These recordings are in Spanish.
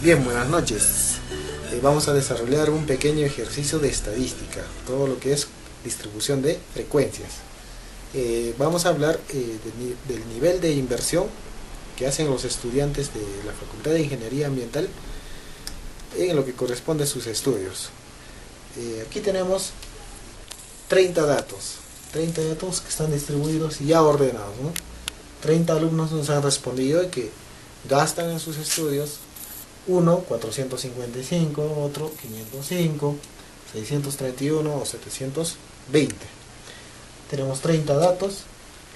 Bien, buenas noches. Vamos a desarrollar un pequeño ejercicio de estadística, todo lo que es distribución de frecuencias. Vamos a hablar del nivel de inversión que hacen los estudiantes de la Facultad de Ingeniería Ambiental en lo que corresponde a sus estudios. Aquí tenemos 30 datos que están distribuidos y ya ordenados, ¿no? 30 alumnos nos han respondido que gastan en sus estudios uno 455, otro 505, 631 o 720. Tenemos 30 datos,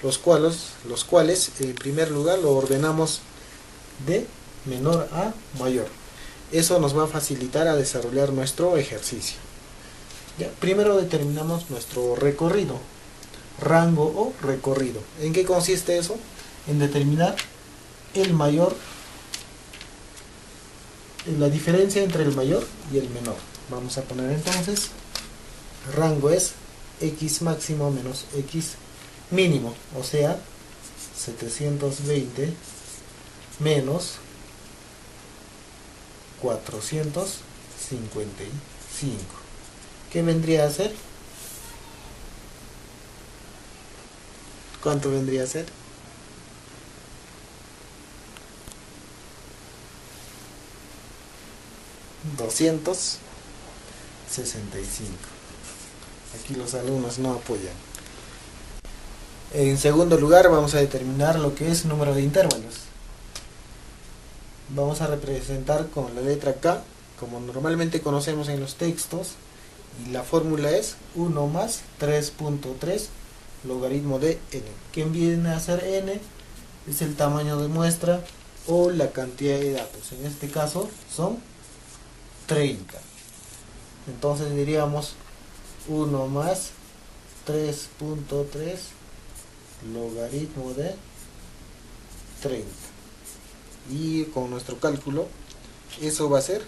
los cuales en primer lugar lo ordenamos de menor a mayor. Eso nos va a facilitar a desarrollar nuestro ejercicio. Ya, primero determinamos nuestro recorrido, rango o recorrido. ¿En qué consiste eso? En determinar el mayor, la diferencia entre el mayor y el menor. Vamos a poner entonces, rango es x máximo menos x mínimo, o sea, 720 menos 455. ¿Qué vendría a ser? ¿Cuánto vendría a ser? 265. Aquí los alumnos no apoyan. En segundo lugar vamos a determinar lo que es número de intervalos. Vamos a representar con la letra K, como normalmente conocemos en los textos, y la fórmula es 1 más 3.3 logaritmo de n. ¿Qué viene a ser n? Es el tamaño de muestra o la cantidad de datos. En este caso son 30. Entonces diríamos 1 más 3.3 logaritmo de 30. Y con nuestro cálculo, eso va a ser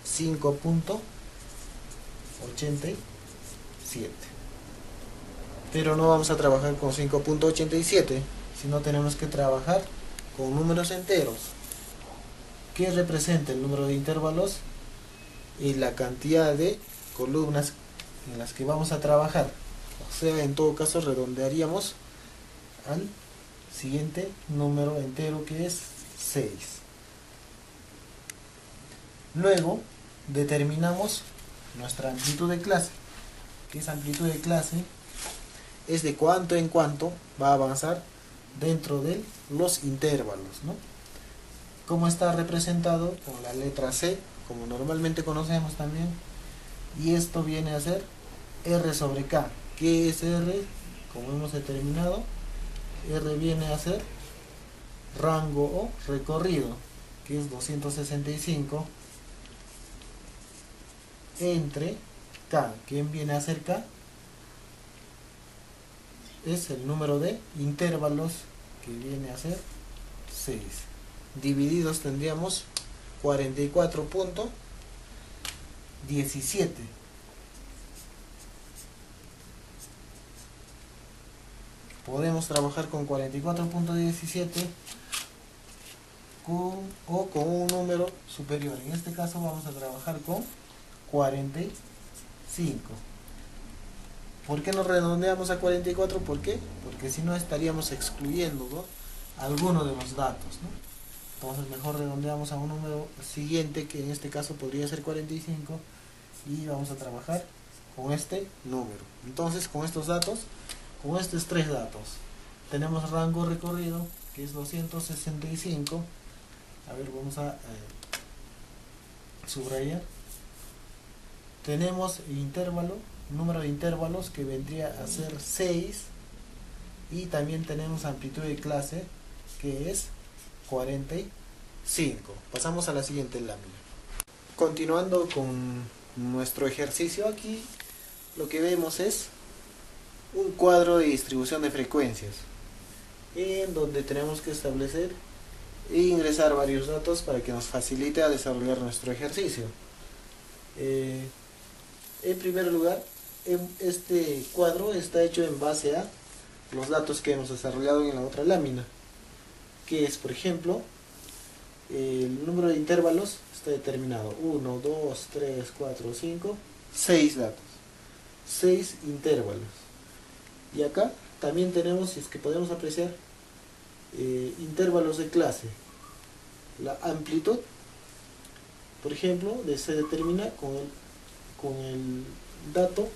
5.87. Pero no vamos a trabajar con 5.87, sino tenemos que trabajar con números enteros. ¿Qué representa el número de intervalos? Y la cantidad de columnas en las que vamos a trabajar. O sea, en todo caso redondearíamos al siguiente número entero, que es 6. Luego determinamos nuestra amplitud de clase, que esa amplitud de clase es de cuánto en cuánto va a avanzar dentro de los intervalos, ¿no? ¿Cómo está representado? Con la letra C, como normalmente conocemos también, y esto viene a ser R sobre K. ¿Qué es R? Como hemos determinado, R viene a ser rango o recorrido, que es 265, entre K. ¿Quién viene a ser K? Es el número de intervalos, que viene a ser 6. Divididos tendríamos 44.17. Podemos trabajar con 44.17 o con un número superior. En este caso vamos a trabajar con 45. ¿Por qué nos redondeamos a 44? ¿Por qué? Porque si no estaríamos excluyendo, ¿no?, alguno de los datos, ¿no? Entonces mejor redondeamos a un número siguiente, que en este caso podría ser 45, y vamos a trabajar con este número. Entonces con estos datos, con estos tres datos, tenemos rango recorrido, que es 265. A ver, vamos a subrayar. Tenemos intervalo, número de intervalos, que vendría a ser 6, y también tenemos amplitud de clase, que es 45. Pasamos a la siguiente lámina. Continuando con nuestro ejercicio, aquí lo que vemos es un cuadro de distribución de frecuencias, en donde tenemos que establecer e ingresar varios datos para que nos facilite a desarrollar nuestro ejercicio. En primer lugar, este cuadro está hecho en base a los datos que hemos desarrollado en la otra lámina, que es, por ejemplo, el número de intervalos está determinado: 1, 2, 3, 4, 5, 6 datos, 6 intervalos. Y acá también tenemos, si es que podemos apreciar, intervalos de clase. La amplitud, por ejemplo, se determina con el dato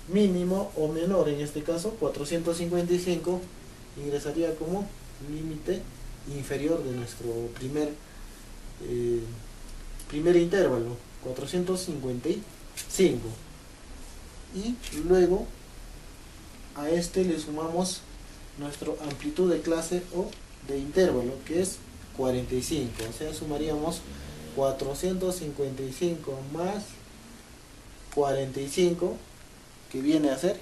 mínimo o menor. En este caso 455 ingresaría como límite inferior de nuestro primer intervalo, 455, y luego a este le sumamos nuestra amplitud de clase o de intervalo, que es 45. O sea, sumaríamos 455 más 45, que viene a ser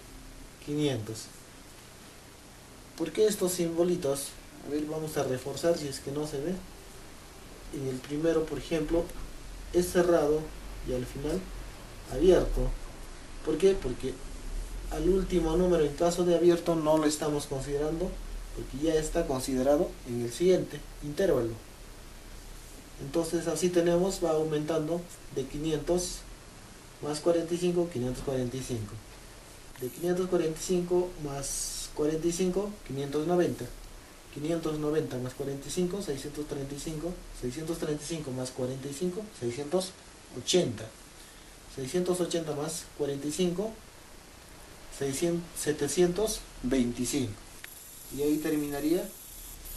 500. ¿Por qué estos simbolitos? A ver, vamos a reforzar si es que no se ve. En el primero, por ejemplo, es cerrado y al final abierto. ¿Por qué? Porque al último número, en caso de abierto, no lo estamos considerando, porque ya está considerado en el siguiente intervalo. Entonces así tenemos, va aumentando de 500 más 45, 545. De 545 más 45, 590. 590 más 45, 635. 635 más 45, 680. 680 más 45, 725. Y ahí terminaría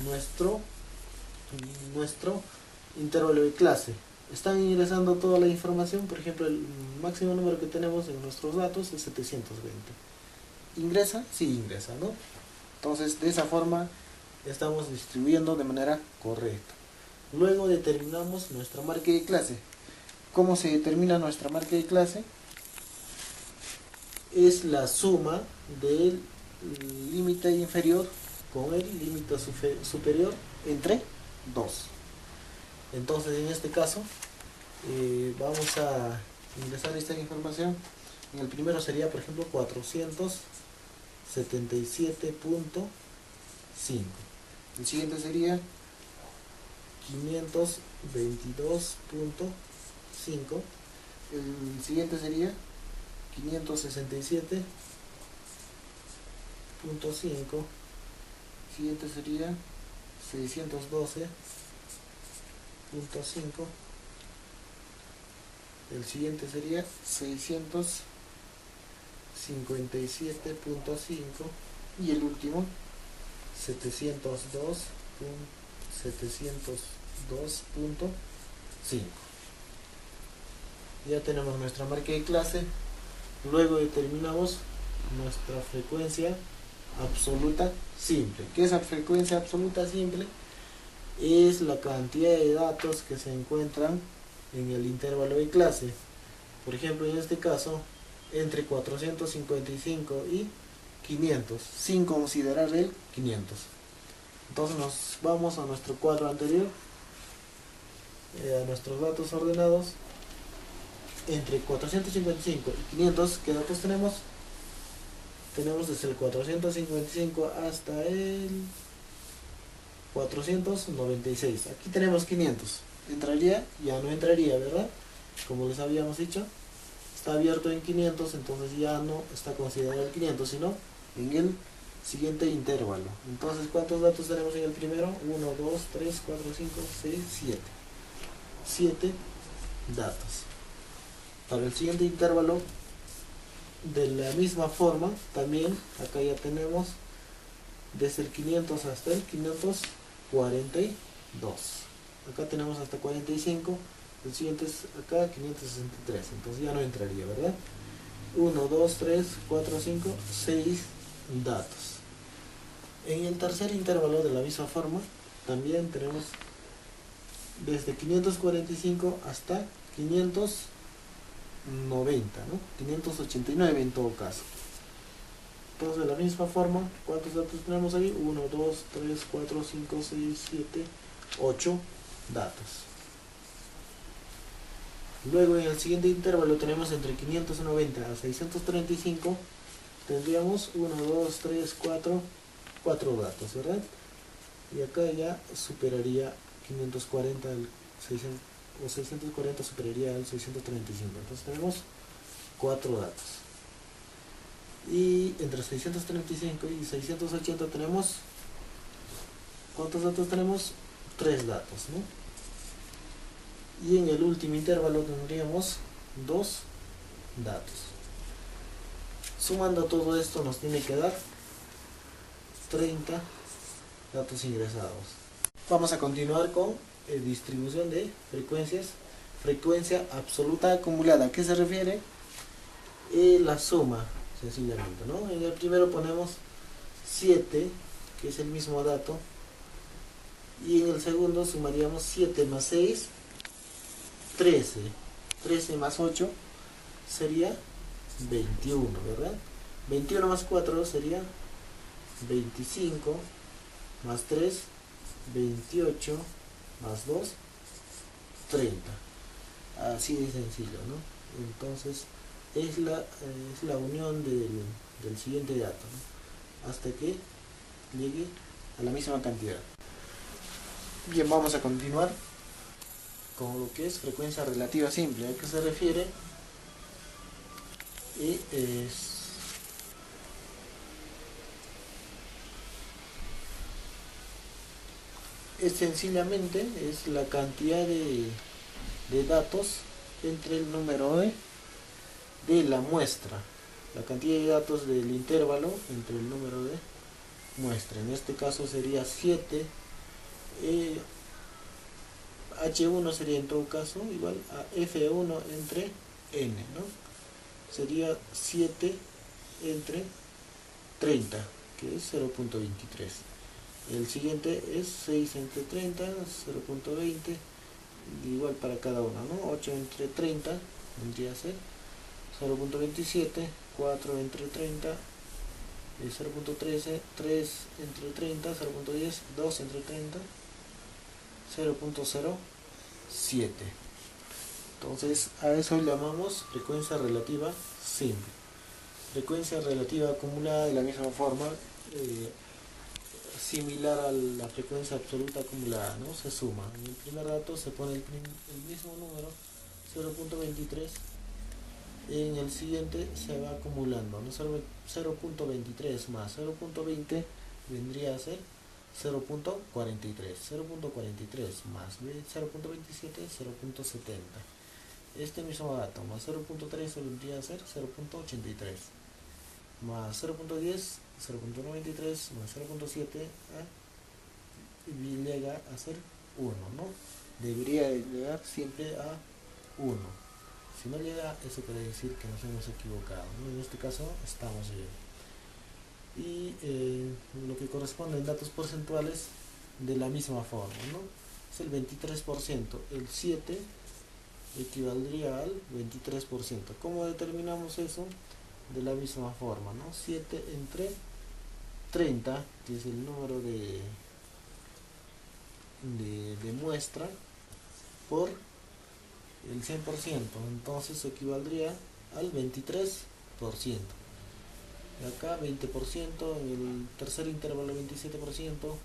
nuestro intervalo de clase. Están ingresando toda la información. Por ejemplo, el máximo número que tenemos en nuestros datos es 720. ¿Ingresa? Sí ingresa, ¿no? Entonces, de esa forma estamos distribuyendo de manera correcta. Luego determinamos nuestra marca de clase. ¿Cómo se determina nuestra marca de clase? Es la suma del límite inferior con el límite superior entre 2. Entonces, en este caso, vamos a ingresar esta información. En el primero sería, por ejemplo, 477.5. El siguiente sería 522.5. El siguiente sería 567.5. El siguiente sería 612.5. El siguiente sería 657.5. Y el último 702.5. Ya tenemos nuestra marca de clase. Luego determinamos nuestra frecuencia absoluta simple. ¿Qué es la frecuencia absoluta simple? Es la cantidad de datos que se encuentran en el intervalo de clase. Por ejemplo, en este caso, entre 455 y 500, sin considerar el 500. Entonces nos vamos a nuestro cuadro anterior, a nuestros datos ordenados. Entre 455 y 500, ¿qué datos tenemos? Tenemos desde el 455 hasta el 496. Aquí tenemos 500. ¿Entraría? Ya no entraría, ¿verdad? Como les habíamos dicho, está abierto en 500, entonces ya no está considerado el 500, sino en el siguiente intervalo. Entonces, ¿cuántos datos tenemos en el primero? 1, 2, 3, 4, 5, 6, 7. 7 datos. Para el siguiente intervalo, de la misma forma, también acá ya tenemos desde el 500 hasta el 542. Acá tenemos hasta 45. El siguiente es acá 563. Entonces ya no entraría, ¿verdad? 1, 2, 3, 4, 5, 6 datos. En el tercer intervalo, de la misma forma, también tenemos desde 545 hasta 590, ¿no? 589 en todo caso. Entonces, de la misma forma, ¿cuántos datos tenemos ahí? 1, 2, 3, 4, 5, 6, 7, 8 datos. Luego, en el siguiente intervalo tenemos entre 590 a 635, tendríamos 1, 2, 3, 4, 4 datos, ¿verdad? Y acá ya superaría 540 al 600, o 640 superaría al 635. Entonces tenemos 4 datos. Y entre 635 y 680 tenemos, ¿cuántos datos tenemos? 3 datos, ¿no? Y en el último intervalo tendríamos 2 datos. Sumando todo esto nos tiene que dar 30 datos ingresados. Vamos a continuar con distribución de frecuencias. Frecuencia absoluta acumulada. ¿A qué se refiere? La suma, sencillamente, ¿no? En el primero ponemos 7, que es el mismo dato, y en el segundo sumaríamos 7 más 6, 13. 13 más 8 sería 21, ¿verdad? 21 más 4 sería 25, más 3, 28, más 2, 30. Así de sencillo, ¿no? Entonces es la unión del siguiente dato, ¿no? Hasta que llegue a la misma cantidad. Bien, vamos a continuar con lo que es frecuencia relativa simple. ¿A qué se refiere? Y es sencillamente es la cantidad de datos entre el número de la muestra, la cantidad de datos del intervalo entre el número de muestra. En este caso sería 7, H1 sería en todo caso igual a F1 entre N, ¿no? Sería 7 entre 30, que es 0.23. El siguiente es 6 entre 30, 0.20, igual para cada uno, ¿no? 8 entre 30 vendría a ser 0.27, 4 entre 30, 0.13, 3 entre 30, 0.10, 2 entre 30, 0.07. Entonces a eso le llamamos frecuencia relativa simple. Frecuencia relativa acumulada de la misma forma, similar a la frecuencia absoluta acumulada, ¿no? Se suma. En el primer dato se pone el mismo número, 0.23. En el siguiente se va acumulando, ¿no? 0.23 más 0.20 vendría a ser 0.43. 0.43 más 0.27, 0.70. Este mismo dato más 0.3 vendría a ser 0.83. Más 0.10, 0.93 más 0.7 llega a ser 1, ¿no? Debería llegar siempre a 1. Si no llega, eso quiere decir que nos hemos equivocado, ¿no? En este caso estamos bien. Y lo que corresponde en datos porcentuales de la misma forma, ¿no? Es el 23%. El 7 equivaldría al 23%. ¿Cómo determinamos eso? De la misma forma, ¿no? 7 entre 30, que es el número de muestra, por el 100%, entonces equivaldría al 23%. Y acá 20%, en el tercer intervalo 27%,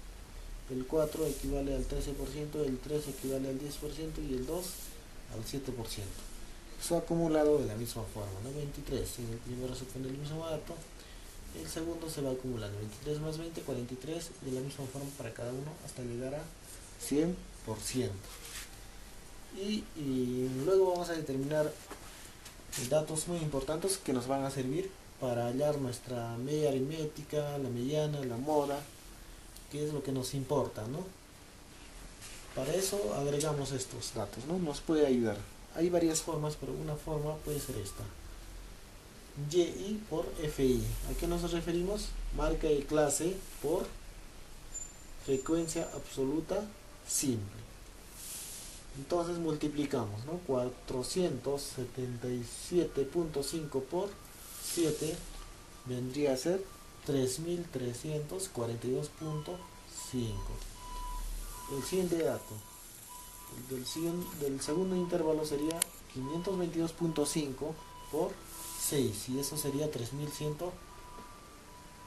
el 4 equivale al 13%, el 3 equivale al 10% y el 2 al 7%. Eso acumulado de la misma forma, ¿no? 23, en el primero se pone el mismo dato, el segundo se va acumulando, 23 más 20, 43, de la misma forma para cada uno hasta llegar a 100%. Y luego vamos a determinar datos muy importantes que nos van a servir para hallar nuestra media aritmética, la mediana, la moda, que es lo que nos importa, ¿no? Para eso agregamos estos datos, ¿no? Nos puede ayudar. Hay varias formas, pero una forma puede ser esta. YI por FI. ¿A qué nos referimos? Marca de clase por frecuencia absoluta simple. Entonces multiplicamos, ¿no? 477.5 por 7 vendría a ser 3342.5. El siguiente dato, del segundo intervalo sería 522.5 por 6 y eso sería 3140.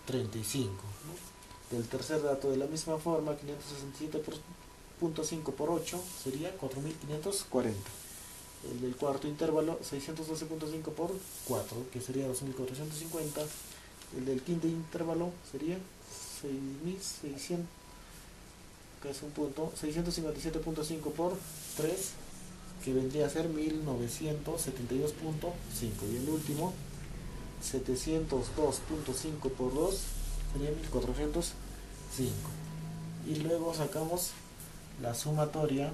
35, ¿no? Del tercer dato de la misma forma, 567.5 por 8 sería 4540. El del cuarto intervalo, 612.5 por 4, que sería 2450. El del quinto intervalo sería 6600, que es un punto, 657.5 por 3, que vendría a ser 1972.5. Y el último, 702.5 por 2 sería 1405. Y luego sacamos la sumatoria,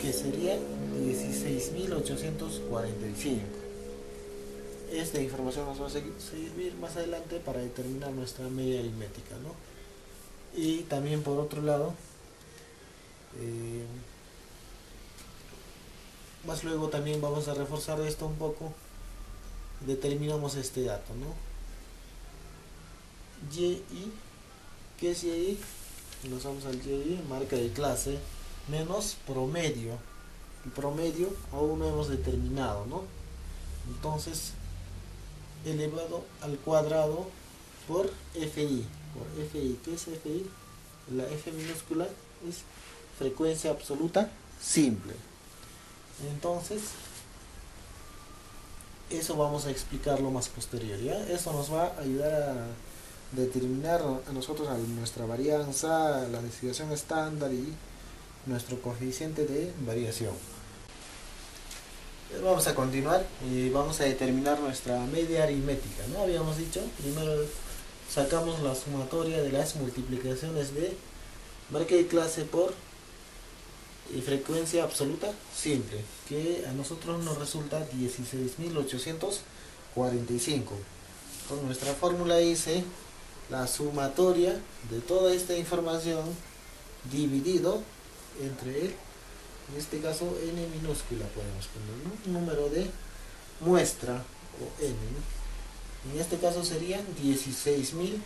que sería 16.845. Esta información nos va a servir más adelante para determinar nuestra media aritmética, ¿no? Y también por otro lado, más luego también vamos a reforzar esto un poco. Determinamos este dato, ¿no? YI, ¿qué es YI? Nos vamos al YI, marca de clase, menos promedio. El promedio aún no hemos determinado, ¿no? Entonces, elevado al cuadrado por FI. Por FI, ¿qué es FI? La F minúscula es frecuencia absoluta simple. Entonces, eso vamos a explicarlo más posterior, ¿ya? Eso nos va a ayudar a determinar a nosotros nuestra varianza, la desviación estándar y nuestro coeficiente de variación. Vamos a continuar y vamos a determinar nuestra media aritmética, ¿no? Habíamos dicho, primero sacamos la sumatoria de las multiplicaciones de marca de clase por frecuencia absoluta simple, que a nosotros nos resulta 16.845. Con nuestra fórmula dice la sumatoria de toda esta información dividido entre el, en este caso n minúscula, podemos poner, ¿no? Número de muestra o n, ¿no? En este caso serían 16.845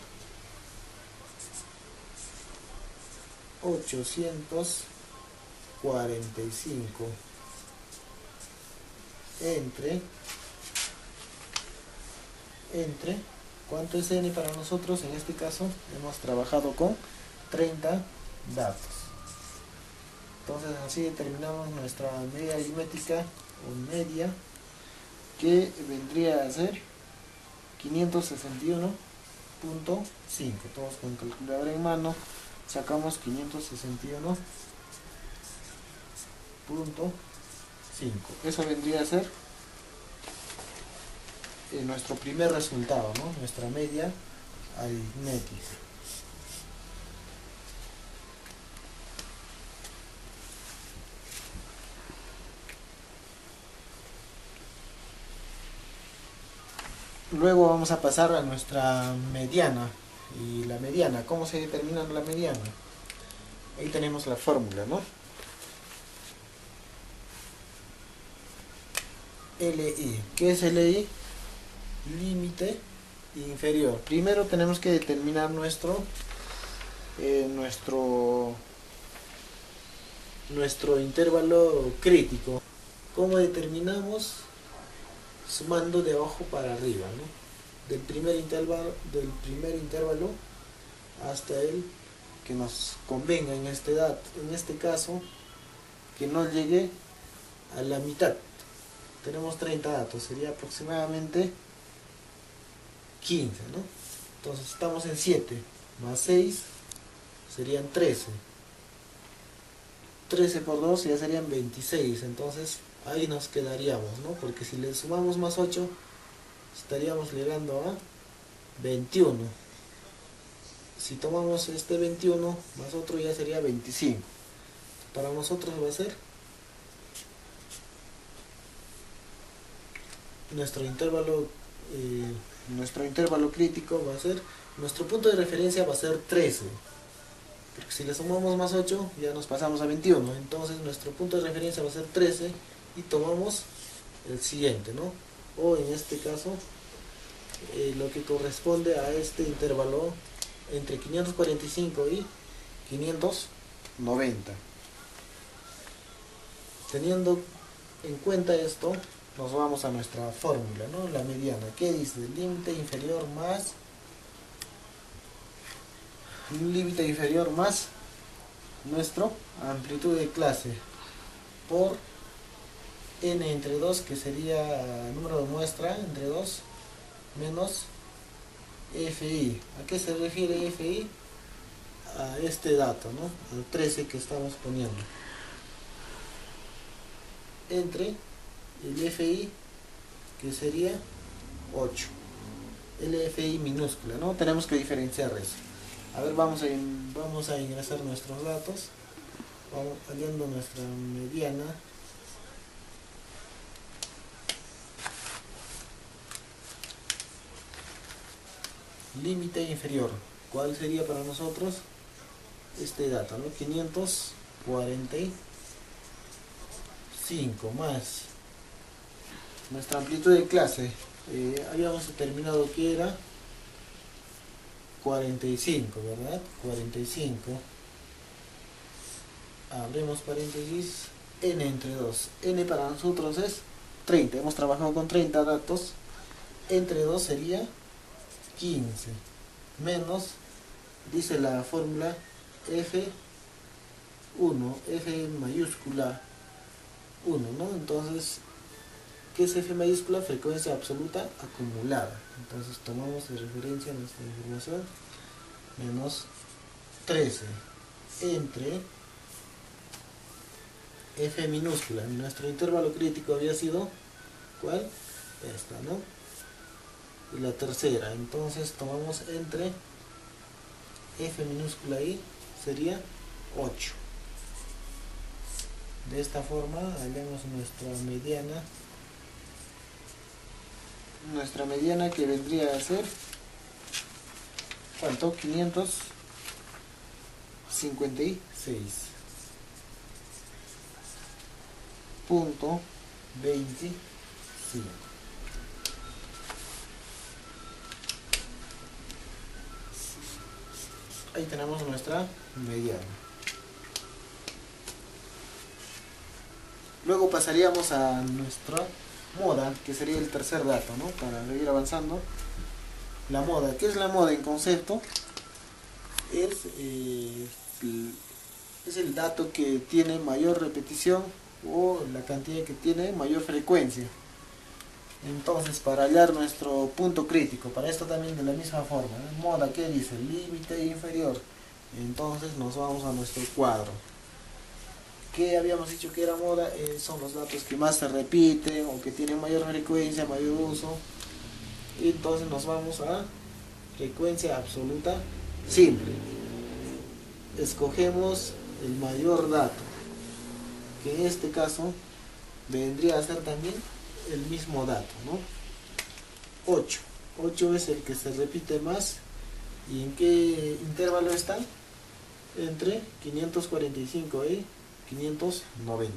entre ¿cuánto es n para nosotros? En este caso hemos trabajado con 30 datos. Entonces así determinamos nuestra media aritmética o media, que vendría a ser 561.5. Todos con calculadora en mano sacamos 561.5. Eso vendría a ser nuestro primer resultado, ¿no? Nuestra media aritmética. Luego vamos a pasar a nuestra mediana. Y la mediana, ¿cómo se determina la mediana? Ahí tenemos la fórmula, ¿no? LI. ¿Qué es LI? Límite inferior. Primero tenemos que determinar nuestro intervalo crítico. ¿Cómo determinamos? Sumando de abajo para arriba, ¿no? Del primer intervalo hasta el que nos convenga en este caso, que no llegue a la mitad. Tenemos 30 datos, sería aproximadamente 15, ¿no? Entonces estamos en 7 más 6 serían 13. 13 por 2 ya serían 26. Entonces ahí nos quedaríamos, ¿no? Porque si le sumamos más 8 estaríamos llegando a 21. Si tomamos este 21 más otro ya sería 25. Para nosotros va a ser nuestro intervalo crítico, va a ser, nuestro punto de referencia va a ser 13. Porque si le sumamos más 8 ya nos pasamos a 21. Entonces nuestro punto de referencia va a ser 13 y tomamos el siguiente, ¿no? O en este caso lo que corresponde a este intervalo entre 545 y 590. Teniendo en cuenta esto, nos vamos a nuestra fórmula, ¿no? La mediana, ¿qué dice? Límite inferior más nuestro amplitud de clase por n entre 2, que sería número de muestra entre 2, menos FI. ¿A qué se refiere FI? A este dato, ¿no? Al 13 que estamos poniendo. Entre el FI, que sería 8. El FI minúscula, ¿no? Tenemos que diferenciar eso. A ver, vamos a ingresar nuestros datos. Vamos hallando nuestra mediana. Límite inferior. ¿Cuál sería para nosotros? Este dato, ¿no? 545 más nuestra amplitud de clase. Habíamos determinado que era 45, ¿verdad? 45. Abrimos paréntesis. N entre 2. N para nosotros es 30. Hemos trabajado con 30 datos. Entre 2 sería 15. Menos, dice la fórmula, F1, F mayúscula 1, ¿no? Entonces, ¿qué es F mayúscula? Frecuencia absoluta acumulada. Entonces tomamos de referencia nuestra información, menos 13 entre F minúscula. Nuestro intervalo crítico había sido, ¿cuál? Esta, ¿no? Y la tercera, entonces tomamos entre F minúscula I, sería 8. De esta forma hallamos nuestra mediana, que vendría a ser, ¿cuánto? 556.25. Ahí tenemos nuestra mediana. Luego pasaríamos a nuestra moda, que sería el tercer dato, ¿no? Para ir avanzando. La moda, ¿qué es la moda en concepto? Es el dato que tiene mayor repetición, o la cantidad que tiene mayor frecuencia. Entonces, para hallar nuestro punto crítico, para esto también de la misma forma, ¿no? Moda, ¿qué dice? Límite inferior. Entonces nos vamos a nuestro cuadro. ¿Qué habíamos dicho que era moda? Son los datos que más se repiten o que tienen mayor frecuencia, mayor uso. Y entonces nos vamos a frecuencia absoluta simple. Escogemos el mayor dato, que en este caso vendría a ser también el mismo dato, ¿no? 8. 8 es el que se repite más. ¿Y en qué intervalo está? Entre 545 y 590.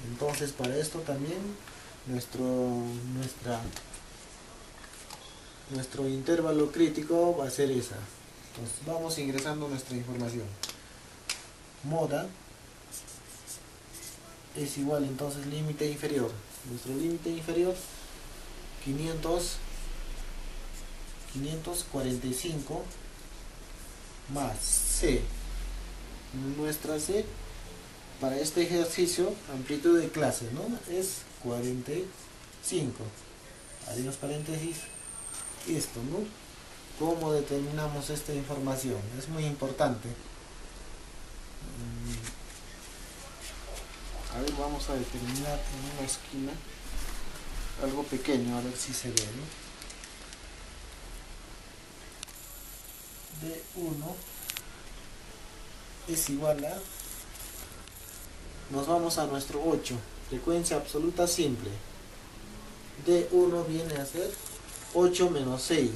Entonces, para esto también nuestro intervalo crítico va a ser esa. Entonces, vamos ingresando nuestra información. Moda es igual, entonces, límite inferior. Nuestro límite inferior, 545 más C. Nuestra C para este ejercicio, amplitud de clase, ¿no? Es 45. Abrimos paréntesis. Esto, ¿no? ¿Cómo determinamos esta información? Es muy importante. A ver, vamos a determinar en una esquina algo pequeño, a ver si se ve, ¿no? D1 es igual a, nos vamos a nuestro 8, frecuencia absoluta simple. D1 viene a ser 8 menos 6.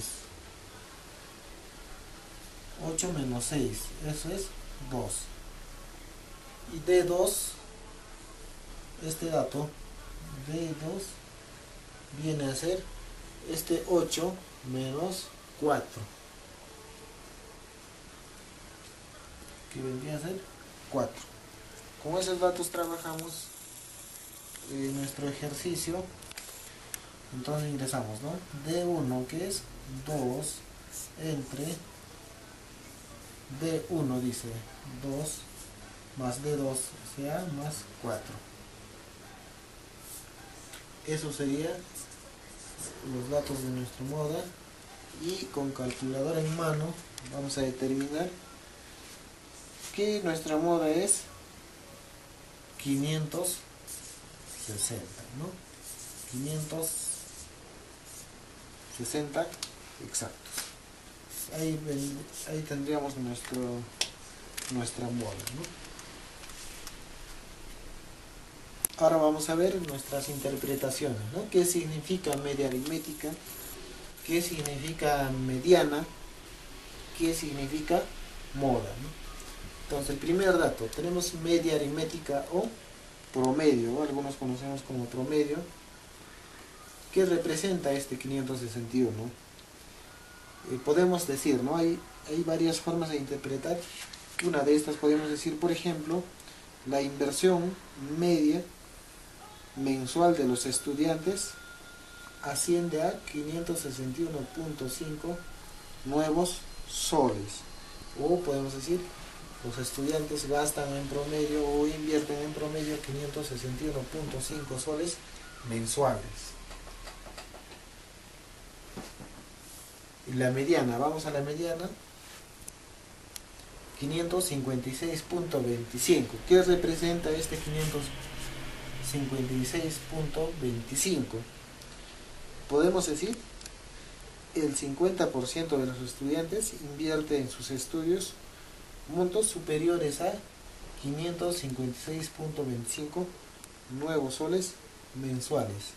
8 menos 6, eso es 2. Y D2, este dato, D2 viene a ser este 8 menos 4, que vendría a ser 4. Con esos datos trabajamos nuestro ejercicio Entonces ingresamos, ¿no? D1, que es 2 entre D1, dice 2 más D2, o sea, más 4. Eso sería los datos de nuestra moda, y con calculadora en mano vamos a determinar que nuestra moda es 560, ¿no? 560 exactos. Ahí tendríamos nuestra moda, ¿no? Ahora vamos a ver nuestras interpretaciones, ¿no? ¿Qué significa media aritmética? ¿Qué significa mediana? ¿Qué significa moda, ¿no? Entonces, el primer dato, tenemos media aritmética o promedio, algunos conocemos como promedio. ¿Qué representa este 561? Podemos decir, ¿no? Hay varias formas de interpretar. Una de estas podemos decir, por ejemplo, la inversión media mensual de los estudiantes asciende a 561.5 nuevos soles. O podemos decir, los estudiantes gastan en promedio o invierten en promedio 561.5 soles mensuales. Y la mediana, vamos a la mediana, 556.25. ¿Qué representa este 556.25? Podemos decir, el 50% de los estudiantes invierte en sus estudios montos superiores a 556.25 nuevos soles mensuales,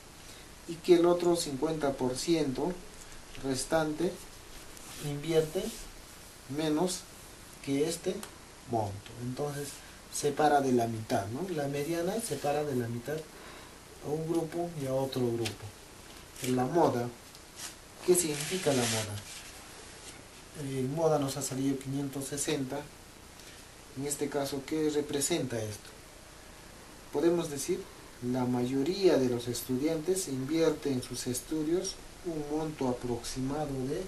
y que el otro 50% restante invierte menos que este monto. Entonces separa de la mitad, ¿no? La mediana separa de la mitad a un grupo y a otro grupo. La moda, ¿qué significa la moda? Moda nos ha salido 560. En este caso, ¿qué representa esto? Podemos decir, la mayoría de los estudiantes invierte en sus estudios un monto aproximado de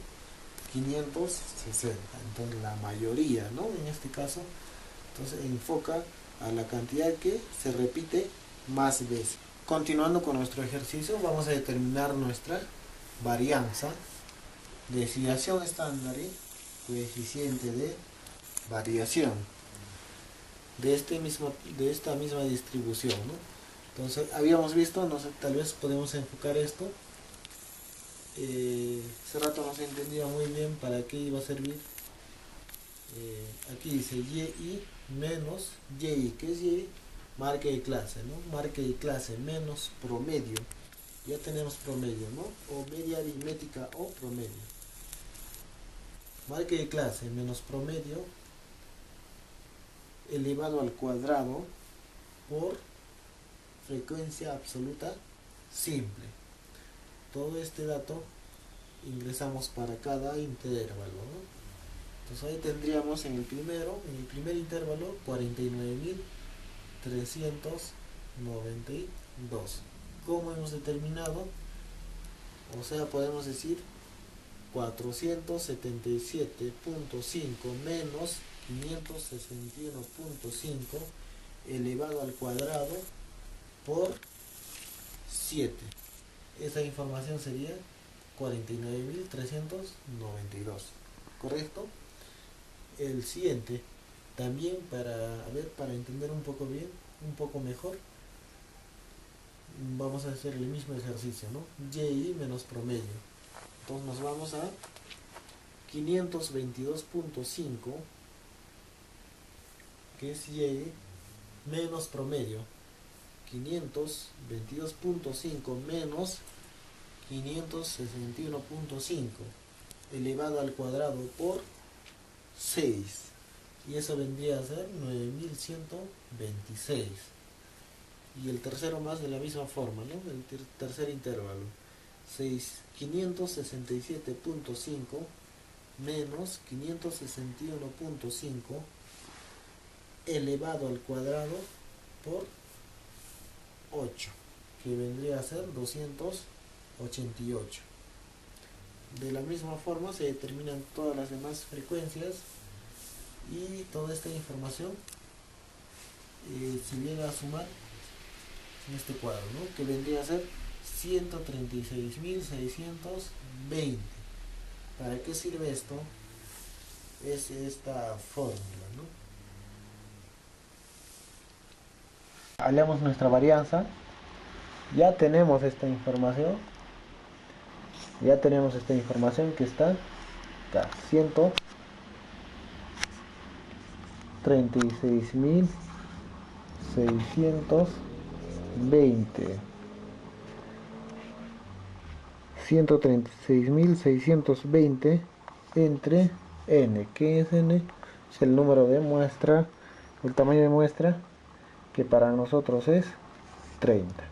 560. Entonces, la mayoría, ¿no? En este caso, entonces enfoca a la cantidad que se repite más veces. Continuando con nuestro ejercicio, vamos a determinar nuestra varianza, desviación estándar y coeficiente de variación de esta misma distribución, ¿no? Entonces habíamos visto, no sé, tal vez podemos enfocar esto. Hace rato no se entendía muy bien para qué iba a servir. Aquí dice y menos y, ¿qué es y? Marca de clase, ¿no? Marca de clase menos promedio. Ya tenemos promedio, ¿no? O media aritmética o promedio. Marca de clase menos promedio elevado al cuadrado por frecuencia absoluta simple. Todo este dato ingresamos para cada intervalo, ¿no? Entonces ahí tendríamos en el primer intervalo 49.392. ¿Cómo hemos determinado? O sea, podemos decir 477.5 menos 561.5 elevado al cuadrado por 7. Esa información sería 49.392. ¿Correcto? El siguiente, también para entender un poco mejor, vamos a hacer el mismo ejercicio, ¿no? Y menos promedio. Entonces nos vamos a 522.5, que es y menos promedio. 522.5 menos 561.5 elevado al cuadrado por 6, y eso vendría a ser 9.126. Y el tercero más de la misma forma, ¿no? El tercer intervalo, 567.5 menos 561.5 elevado al cuadrado por 8, que vendría a ser 220. 88. De la misma forma se determinan todas las demás frecuencias y toda esta información se llega a sumar en este cuadro, ¿no? Que vendría a ser 136.620. ¿Para qué sirve esto? Es esta fórmula, ¿no? Hallamos nuestra varianza. Ya tenemos esta información. Que está acá, 136.620. 136.620 entre n. ¿Qué es n? Es el número de muestra, el tamaño de muestra, que para nosotros es 30.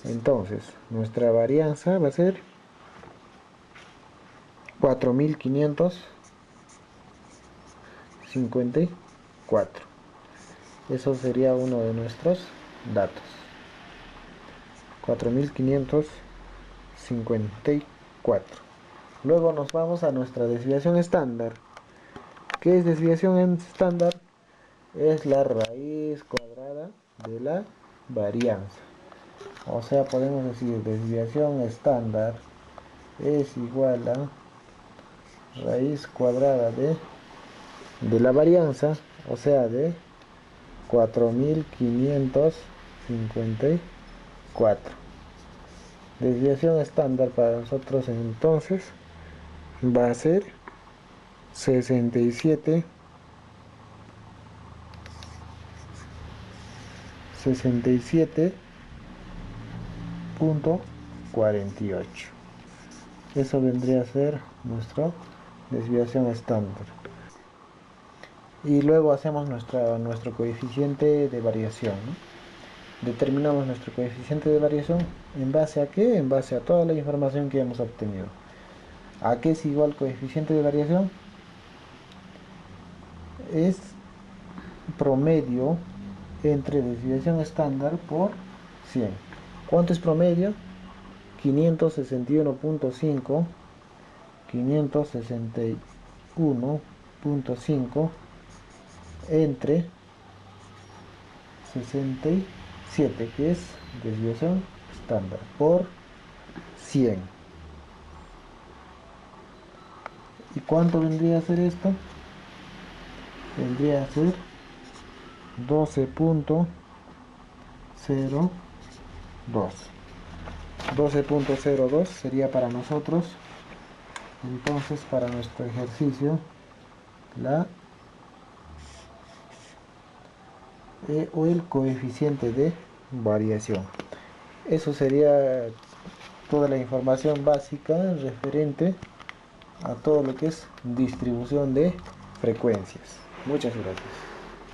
Entonces, nuestra varianza va a ser 4.554. Eso sería uno de nuestros datos. 4.554. Luego nos vamos a nuestra desviación estándar. ¿Qué es desviación estándar? Es la raíz cuadrada de la varianza. O sea, podemos decir desviación estándar es igual a raíz cuadrada de la varianza, o sea, de 4.554. Desviación estándar para nosotros entonces va a ser 67.48. Eso vendría a ser nuestra desviación estándar. Y luego hacemos nuestro coeficiente de variación, ¿no? Determinamos nuestro coeficiente de variación en base a ¿qué? En base a toda la información que hemos obtenido. ¿A qué es igual coeficiente de variación? Es promedio entre desviación estándar por 100. ¿Cuánto es promedio? 561.5 entre 67, que es desviación estándar, por 100. ¿Y cuánto vendría a ser esto? Vendría a ser 12.02. 12.02 sería para nosotros. Entonces, para nuestro ejercicio, o el coeficiente de variación. Eso sería toda la información básica referente a todo lo que es distribución de frecuencias. Muchas gracias.